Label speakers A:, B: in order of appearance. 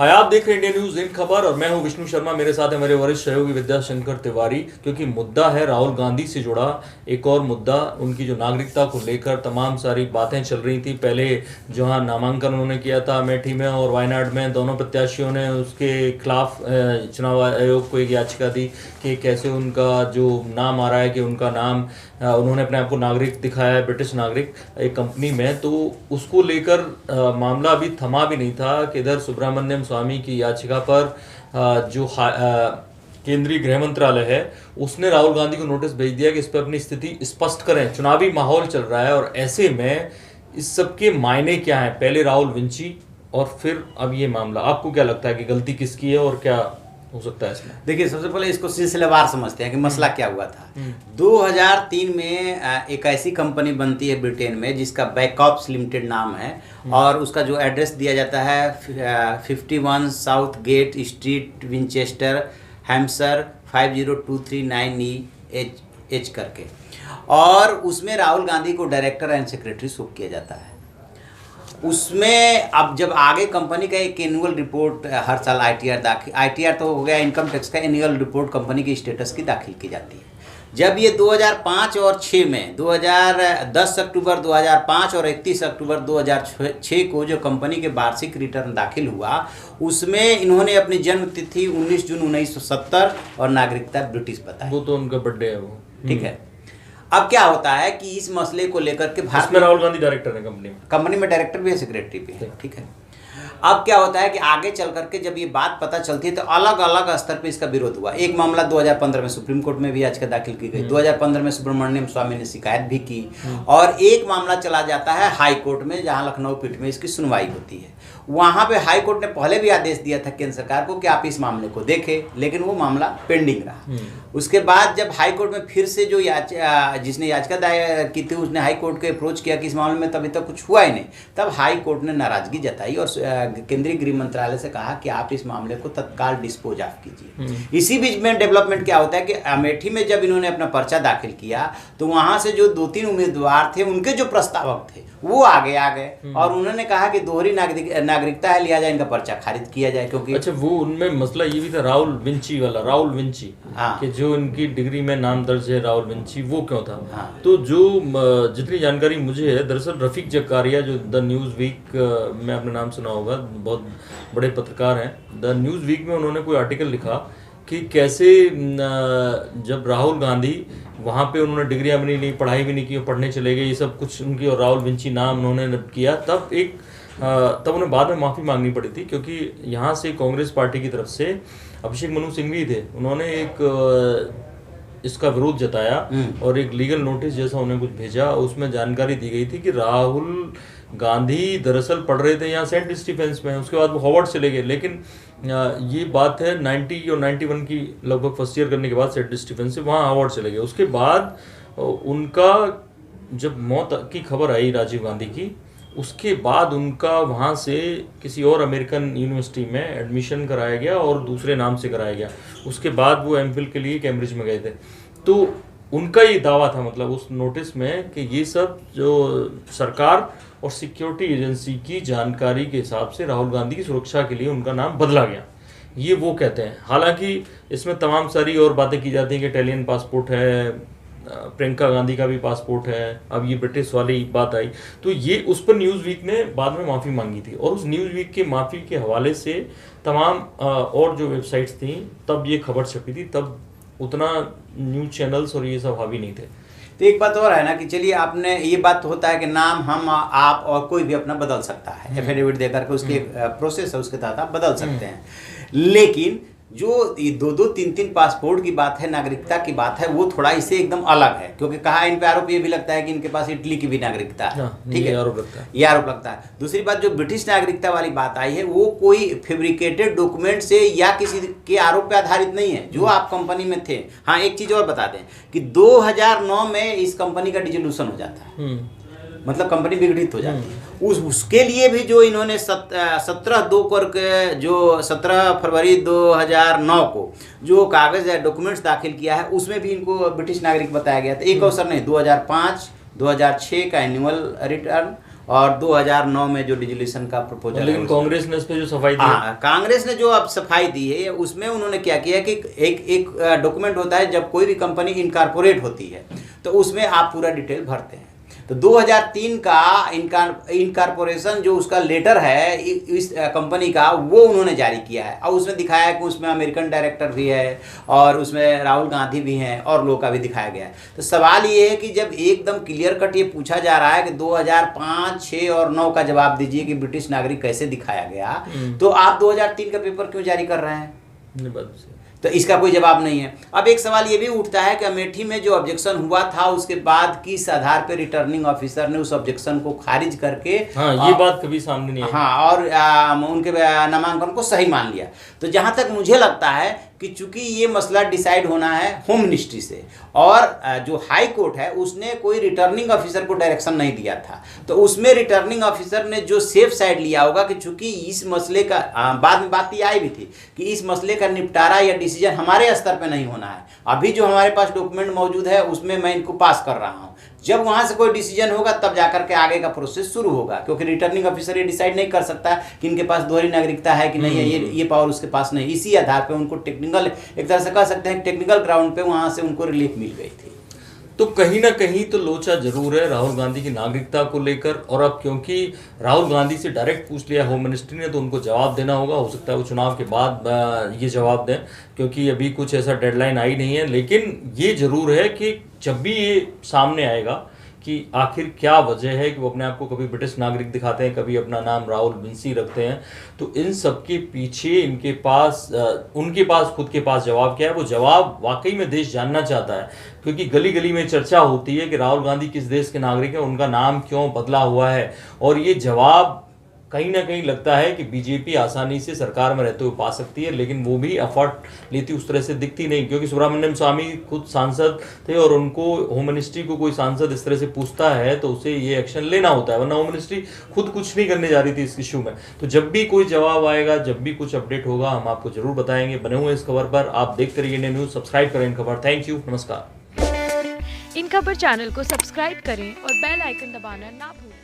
A: हाय, आप देख रहे हैं इंडिया न्यूज इन खबर और मैं हूं विष्णु शर्मा। मेरे साथ है मेरे वरिष्ठ सहयोगी विद्याशंकर तिवारी। क्योंकि मुद्दा है राहुल गांधी से जुड़ा एक और मुद्दा, उनकी जो नागरिकता को लेकर तमाम सारी बातें चल रही थी। पहले जहां नामांकन उन्होंने किया था अमेठी में और वायनाड में, दोनों प्रत्याशियों ने उसके खिलाफ चुनाव आयोग को एक याचिका दी कि कैसे उनका जो नाम आ रहा है कि उनका नाम उन्होंने अपने आप को नागरिक दिखाया है, ब्रिटिश नागरिक, एक कंपनी में। तो उसको लेकर मामला अभी थमा भी नहीं था कि इधर सुब्रमण्यम स्वामी की याचिका पर जो केंद्रीय गृह मंत्रालय है उसने राहुल गांधी को नोटिस भेज दिया कि इस पर अपनी स्थिति स्पष्ट करें। चुनावी माहौल चल रहा है और ऐसे में इस सब के मायने क्या हैं, पहले राहुल विंची और फिर अब ये मामला। आपको क्या लगता है कि गलती किसकी है और क्या हो सकता है इसमें?
B: देखिए, सबसे पहले इसको सिलसिलेवार समझते हैं कि मसला क्या हुआ था। 2003 में एक ऐसी कंपनी बनती है ब्रिटेन में जिसका बैकऑप्स लिमिटेड नाम है और उसका जो एड्रेस दिया जाता है 51 South Gate Street Winchester Hampshire 50239 करके, और उसमें राहुल गांधी को डायरेक्टर एंड सेक्रेटरी शो किया जाता है। उसमें अब जब आगे कंपनी का एक एनुअल रिपोर्ट हर साल आईटीआर तो हो गया, इनकम टैक्स का एनुअल रिपोर्ट कंपनी की स्टेटस की दाखिल की जाती है। जब ये 2005 और 6 में 10 अक्टूबर 2005 और 31 अक्टूबर 2006 को जो कंपनी के वार्षिक रिटर्न दाखिल हुआ, उसमें इन्होंने अपनी जन्म तिथि 19 जून 1970 और नागरिकता ब्रिटिश बताई।
A: वो तो उनका बर्थडे है वो।
B: ठीक है। अब क्या होता है कि इस मसले को लेकर के
A: भारत में राहुल गांधी डायरेक्टर है
B: कंपनी में डायरेक्टर भी है, सेक्रेटरी भी है। ठीक है। अब क्या होता है कि आगे चल करके जब ये बात पता चलती है तो अलग अलग स्तर पे इसका विरोध हुआ। एक मामला 2015 में सुप्रीम कोर्ट में भी याचिका दाखिल की गई। 2015 में सुब्रमण्यम स्वामी ने शिकायत भी की और एक मामला चला जाता है हाई कोर्ट में, जहां लखनऊ पीठ में इसकी सुनवाई होती है। वहां पे हाई कोर्ट ने पहले भी आदेश दिया था केंद्र सरकार को कि आप इस मामले को देखें, लेकिन वो मामला पेंडिंग रहा। उसके बाद जब हाई कोर्ट में फिर से जो जिसने याचिका दायर की थी उसने हाई कोर्ट को अप्रोच किया कि इस मामले में तभी तक कुछ हुआ ही नहीं, तब हाई कोर्ट ने नाराजगी जताई और केंद्रीय गृह मंत्रालय से कहा कि आप इस मामले को तत्काल डिस्पोज ऑफ कीजिए। इसी बीच में डेवलपमेंट क्या होता है कि अमेठी में जब इन्होंने अपना पर्चा दाखिल किया तो वहां से जो 2-3 उम्मीदवार थे, उनके जो प्रस्तावक थे वो आगे आ गए और उन्होंने कहा कि दोहरी नागरिकता है, लिया जाए, इनका पर्चा खारिज किया जाए। क्योंकि
A: अच्छा, वो उनमें मसला ये भी था राहुल विंची
B: हाँ।
A: कि जो इनकी डिग्री में नाम दर्ज है राहुल विंची, वो क्यों था?
B: हाँ।
A: तो जो जितनी जानकारी मुझे है, दरअसल रफीक जकारिया जो द न्यूज़ वीक में आपने नाम सुना होगा, बहुत बड़े पत्रकार हैं। द न्यूज़ वीक में उन्होंने कोई आर्टिकल लिखा कि कैसे जब राहुल गांधी वहाँ पे उन्होंने डिग्रियाँ भी नहीं ली, पढ़ाई भी नहीं की, पढ़ने चले गए, ये सब कुछ उनकी, और राहुल विंची नाम उन्होंने किया, तब उन्हें बाद में माफ़ी मांगनी पड़ी थी। क्योंकि यहाँ से कांग्रेस पार्टी की तरफ से अभिषेक मनु सिंघवी थे, उन्होंने एक इसका विरोध जताया और एक लीगल नोटिस जैसा उन्हें कुछ भेजा। उसमें जानकारी दी गई थी कि राहुल गांधी दरअसल पढ़ रहे थे यहाँ सेंट स्टीफेंस में, उसके बाद वो हार्वर्ड चले गए। लेकिन ये बात है 90 और 91 की, लगभग फर्स्ट ईयर करने के बाद सेंट स्टीफेंस से वहाँ हार्वर्ड चले गए। उसके बाद उनका जब मौत की खबर आई राजीव गांधी की, उसके बाद उनका वहाँ से किसी और अमेरिकन यूनिवर्सिटी में एडमिशन कराया गया और दूसरे नाम से कराया गया। उसके बाद वो एमफिल के लिए कैम्ब्रिज में गए थे। तो उनका ये दावा था, मतलब उस नोटिस में, कि ये सब जो सरकार और सिक्योरिटी एजेंसी की जानकारी के हिसाब से राहुल गांधी की सुरक्षा के लिए उनका नाम बदला गया, ये वो कहते हैं। हालांकि इसमें तमाम सारी और बातें की जाती हैं कि इटालियन पासपोर्ट है, प्रियंका गांधी का भी पासपोर्ट है, अब ये ब्रिटिश वाली बात आई। तो ये उस पर न्यूज़ वीक ने बाद में माफ़ी मांगी थी और उस न्यूज़ वीक के माफ़ी के हवाले से तमाम और जो वेबसाइट्स थी तब ये खबर छपी थी, तब उतना न्यूज़ चैनल्स और ये सब हावी नहीं थे।
B: तो एक बात और है ना कि चलिए, आपने ये बात होता है कि नाम हम आप और कोई भी अपना बदल सकता है, एफिडेविट देकर के उसकी प्रोसेस है, उसके तहत आप बदल सकते हैं। लेकिन जो 2-2, 3-3 पासपोर्ट की बात है, नागरिकता की बात है, वो थोड़ा इससे एकदम अलग है। क्योंकि कहा इन पे आरोप ये भी लगता है कि इनके पास इटली की भी नागरिकता है। ठीक है, ये आरोप लगता है। दूसरी बात, जो ब्रिटिश नागरिकता वाली बात आई है, वो कोई फैब्रिकेटेड डॉक्यूमेंट से या किसी के आरोप पे आधारित नहीं है, जो आप कंपनी में थे। हाँ, एक चीज और बता दें कि 2009 में इस कंपनी का डिसोल्यूशन हो जाता है, मतलब कंपनी विघटित हो जाती है। उसके लिए भी जो इन्होंने 17 फरवरी 2009 को जो कागज है, डॉक्यूमेंट्स दाखिल किया है, उसमें भी इनको ब्रिटिश नागरिक बताया गया था। एक अवसर नहीं, 2005, 2006 का एनुअल रिटर्न और 2009 में जो डिजोल्यूशन का प्रपोजल,
A: लेकिन कांग्रेस ने इस पे जो सफाई दी,
B: हाँ कांग्रेस ने जो अब सफाई दी है उसमें उन्होंने क्या किया कि एक डॉक्यूमेंट होता है जब कोई भी कंपनी इनकॉर्पोरेट होती है तो उसमें आप पूरा डिटेल भरते हैं। तो 2003 का इनकॉर्पोरेशन जो उसका लेटर है इस कंपनी का वो उन्होंने जारी किया है और उसमें दिखाया है कि उसमें अमेरिकन डायरेक्टर भी है और उसमें राहुल गांधी भी हैं और लोग का भी दिखाया गया है। तो सवाल ये है कि जब एकदम क्लियर कट ये पूछा जा रहा है कि 2005, 6 और 9 का जवाब दीजिए कि ब्रिटिश नागरिक कैसे दिखाया गया, तो आप 2003 का पेपर क्यों जारी कर रहे हैं? तो इसका कोई जवाब नहीं है। अब एक सवाल ये भी उठता है कि अमेठी में जो ऑब्जेक्शन हुआ था उसके बाद किस आधार पे रिटर्निंग ऑफिसर ने उस ऑब्जेक्शन को खारिज करके,
A: हाँ ये बात कभी सामने नहीं आई,
B: हाँ और उनके नामांकन को सही मान लिया। तो जहां तक मुझे लगता है कि चूंकि ये मसला डिसाइड होना है होम मिनिस्ट्री से और जो हाई कोर्ट है उसने कोई रिटर्निंग ऑफिसर को डायरेक्शन नहीं दिया था, तो उसमें रिटर्निंग ऑफिसर ने जो सेफ साइड लिया होगा कि चूंकि इस मसले का बाद में बात ये आई भी थी कि इस मसले का निपटारा या डिसीजन हमारे स्तर पे नहीं होना है, अभी जो हमारे पास डॉक्यूमेंट मौजूद है उसमें मैं इनको पास कर रहा हूँ, जब वहां से कोई डिसीजन होगा तब जाकर के आगे का प्रोसेस शुरू होगा, क्योंकि रिटर्निंग ऑफिसर ये डिसाइड नहीं कर सकता कि इनके पास दोहरी नागरिकता है कि नहीं है, ये पावर उसके पास नहीं। इसी आधार पे उनको टेक्निकल, एक तरह से कह सकते हैं टेक्निकल ग्राउंड पे वहां से उनको रिलीफ मिल गई थी।
A: तो कहीं ना कहीं तो लोचा जरूर है राहुल गांधी की नागरिकता को लेकर, और अब क्योंकि राहुल गांधी से डायरेक्ट पूछ लिया होम मिनिस्ट्री ने तो उनको जवाब देना होगा, हो सकता है वो चुनाव के बाद ये जवाब दें, क्योंकि अभी कुछ ऐसा डेडलाइन आई नहीं है। लेकिन ये जरूर है कि जब भी ये सामने आएगा कि आखिर क्या वजह है कि वो अपने आप को कभी ब्रिटिश नागरिक दिखाते हैं, कभी अपना नाम राहुल बिंसी रखते हैं, तो इन सब के पीछे इनके पास उनके पास खुद के पास जवाब क्या है, वो जवाब वाकई में देश जानना चाहता है। क्योंकि गली गली में चर्चा होती है कि राहुल गांधी किस देश के नागरिक हैं, उनका नाम क्यों बदला हुआ है, और ये जवाब कहीं ना कहीं लगता है कि बीजेपी आसानी से सरकार में रहते हुए पा सकती है, लेकिन वो भी एफर्ट लेती उस तरह से दिखती नहीं, क्योंकि सुब्रमण्यम स्वामी खुद सांसद थे और उनको होम मिनिस्ट्री को कोई सांसद इस तरह से पूछता है तो उसे ये एक्शन लेना होता है, वरना होम मिनिस्ट्री खुद कुछ नहीं करने जा रही थी इस इशू में। तो जब भी कोई जवाब आएगा, जब भी कुछ अपडेट होगा, हम आपको जरूर बताएंगे। बने हुए इस खबर पर, आप देखते रहिए इंडिया न्यूज, सब्सक्राइब करें इन खबर। थैंक यू, नमस्कार।
C: इन खबर चैनल को सब्सक्राइब करें और बेल आइकन दबाना ना भूलें।